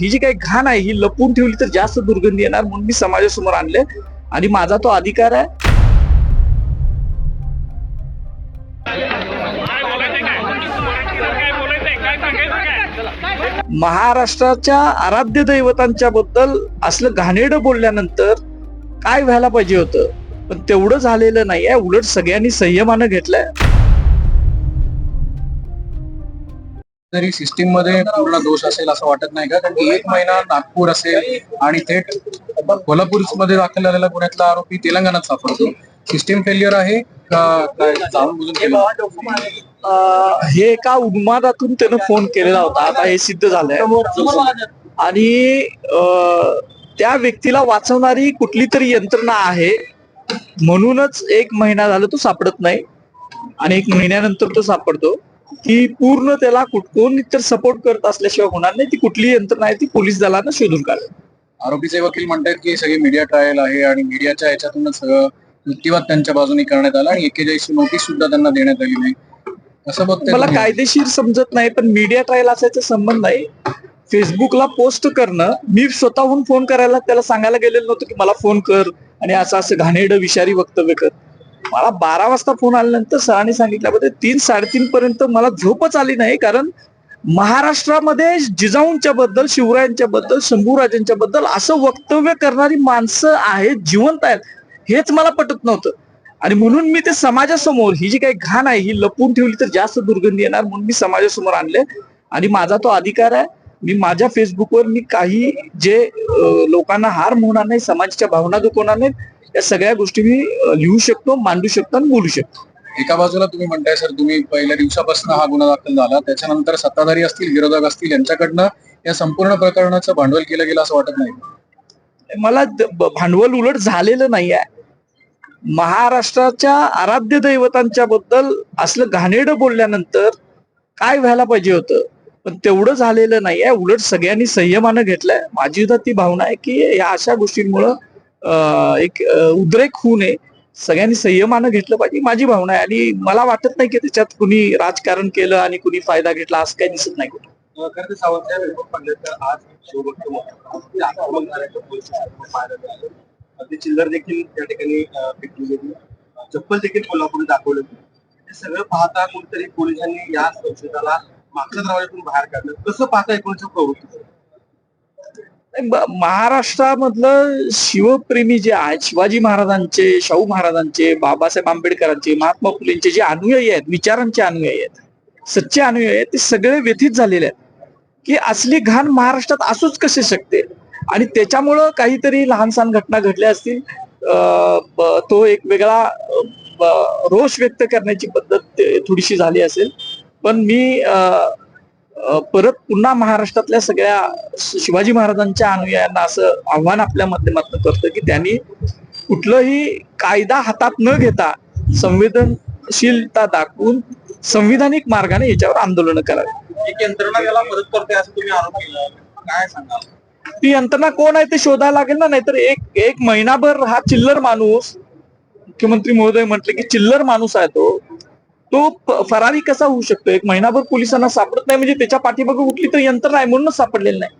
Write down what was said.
ही जी काही घाण आहे ही लपून ठेवली तर जास्त दुर्गंधी येणार, म्हणून मी समाजासमोर आणले आणि माझा तो अधिकार आहे. महाराष्ट्राच्या आराध्य दैवतांच्या बद्दल असलं घाणेरडं बोलल्यानंतर काय व्हायला पाहिजे होतं, पण तेवढं झालेलं नाहीये. उलट सगळ्यांनी संयमानं घेतलंय. तरी सिस्टीम मध्ये पूर्ण दोष असेल असं वाटत नाही का? कारण की 1 महिना नागपूर असेल आणि थेट कोल्हापूर मध्ये दाखल झालेला गुन्ह्यातला आरोपी तेलंगणात सापडतो. सिस्टीम फेल्युअर आहे का काय जाणून बुजून केलं? हे एका उन्मादातून त्यानं फोन केलेला होता, आता हे सिद्ध झालंय. आणि त्या व्यक्तीला वाचवणारी कुठली तरी यंत्रणा आहे, म्हणूनच 1 महिना झाला तो सापडत नाही आणि 1 महिन्यानंतर तो सापडतो. की पूर्ण त्याला कोणी तर सपोर्ट करत असल्याशिवाय होणार नाही. ती कुठली यंत्रणा आहे ती पोलीस दलानं शोधून काढेल. आरोपीचे वकील म्हणतात की सगळी मीडिया ट्रायल आहे आणि मीडियाच्या याच्यातूनच सगळं युक्तिवाद त्यांच्या बाजूने करण्यात आला आणि 41 नोटीस सुद्धा त्यांना देण्यात आली नाही असं बघतोय. मला कायदेशीर समजत नाही, पण मीडिया ट्रायल असायचा संबंध नाही. फेसबुकला पोस्ट करणं, मी स्वतःहून फोन करायला त्याला सांगायला गेलेलं नव्हतं की मला फोन कर आणि असं असं घाणेरडं विषारी वक्तव्य कर. मला 12 वाजता फोन आल्यानंतर सरांनी सांगितल्याबद्दल 3-3:30 पर्यंत मला झोपच आली नाही. कारण महाराष्ट्रामध्ये जिजाऊंच्या बद्दल, शिवरायांच्या बद्दल, शंभूराजांच्या बद्दल असं वक्तव्य करणारी माणसं आहेत, जिवंत आहेत, हेच मला पटत नव्हतं. आणि म्हणून मी ते समाजासमोर, ही जी काही घाण आहे ही लपून ठेवली तर जास्त दुर्गंधी येणार, म्हणून मी समाजासमोर आणले आणि माझा तो अधिकार आहे. मी माझ्या फेसबुकवर मी काही जे लोकांना हार्म होणार नाही, समाजाच्या भावना दुखवणार नाही, या सगळ्या गोष्टी मी लिहू शकतो, मांडू शकतो आणि बोलू शकतो. एका बाजूला तुम्ही म्हणताय सर, तुम्ही पहिल्या दिवसापासून हा गुन्हा दाखल झाला, त्याच्यानंतर सत्ताधारी असतील, विरोधक असतील, यांच्याकडनं या संपूर्ण प्रकरणाचं भांडवल केलं गेलं असं वाटत नाही? मला भांडवल उलट झालेलं नाही आहे. महाराष्ट्राच्या आराध्य दैवतांच्या बद्दल असलं घाणेरडं बोलल्यानंतर काय व्हायला पाहिजे होतं, पण तेवढं झालेलं नाहीये. उलट सगळ्यांनी संयमानं घेतलंय. माझी सुद्धा ती भावना आहे की या अशा गोष्टींमुळं एक उद्रेक होऊ नये, सगळ्यांनी संयमानं घेतलं पाहिजे, माझी भावना आहे. आणि मला वाटत नाही की त्याच्यात कुणी राजकारण केलं आणि कुणी फायदा घेतला असं काही दिसत नाही कुठे. चिल्लर देखील त्या ठिकाणी चप्पल देखील कोल्हापूर दाखवलं. हे सगळं पाहता कुठेतरी पोलिसांनी या संशोधनाला मागच्या दरवाजातून बाहेर काढलं. कसं पाहता एकूणच्या प्रवृत्ती? महाराष्ट्रामधलं शिवप्रेमी जे आहेत, शिवाजी महाराजांचे, शाहू महाराजांचे, बाबासाहेब आंबेडकरांचे, महात्मा फुलेंचे जे अनुयायी आहेत, विचारांचे अनुयायी आहेत, सच्चे अनुयायी आहेत, ते सगळे व्यथित झालेले आहेत की असली घाण महाराष्ट्रात असूच कसे शकते. आणि त्याच्यामुळं काहीतरी लहान सहान घटना घडल्या असतील, तो एक वेगळा रोष व्यक्त करण्याची पद्धत थोडीशी झाली असेल. पण मी परत पुन्हा महाराष्ट्रातल्या सगळ्या शिवाजी महाराजांच्या अनुयायांना असं आव्हान आपल्या माध्यमातून करतो की त्यांनी कुठलंही कायदा हातात न घेता संवेदनशीलता दाखवून संविधानिक मार्गाने याच्यावर आंदोलन करावी. एक यंत्रणा याला मदत करते असं तुम्ही आरोप केला, काय सांगाल? ती यंत्रणा कोण आहे ते शोधायला लागेल ना. नाहीतर एक महिनाभर हा चिल्लर माणूस, मुख्यमंत्री महोदय म्हटले की चिल्लर माणूस आहे तो फरारी कसा होऊ शकतो? 1 महिनाभर पोलिसांना सापडत नाही म्हणजे त्याच्या पाठीमागे कुठली तर यंत्रणा आहे म्हणूनच सापडलेलं नाही.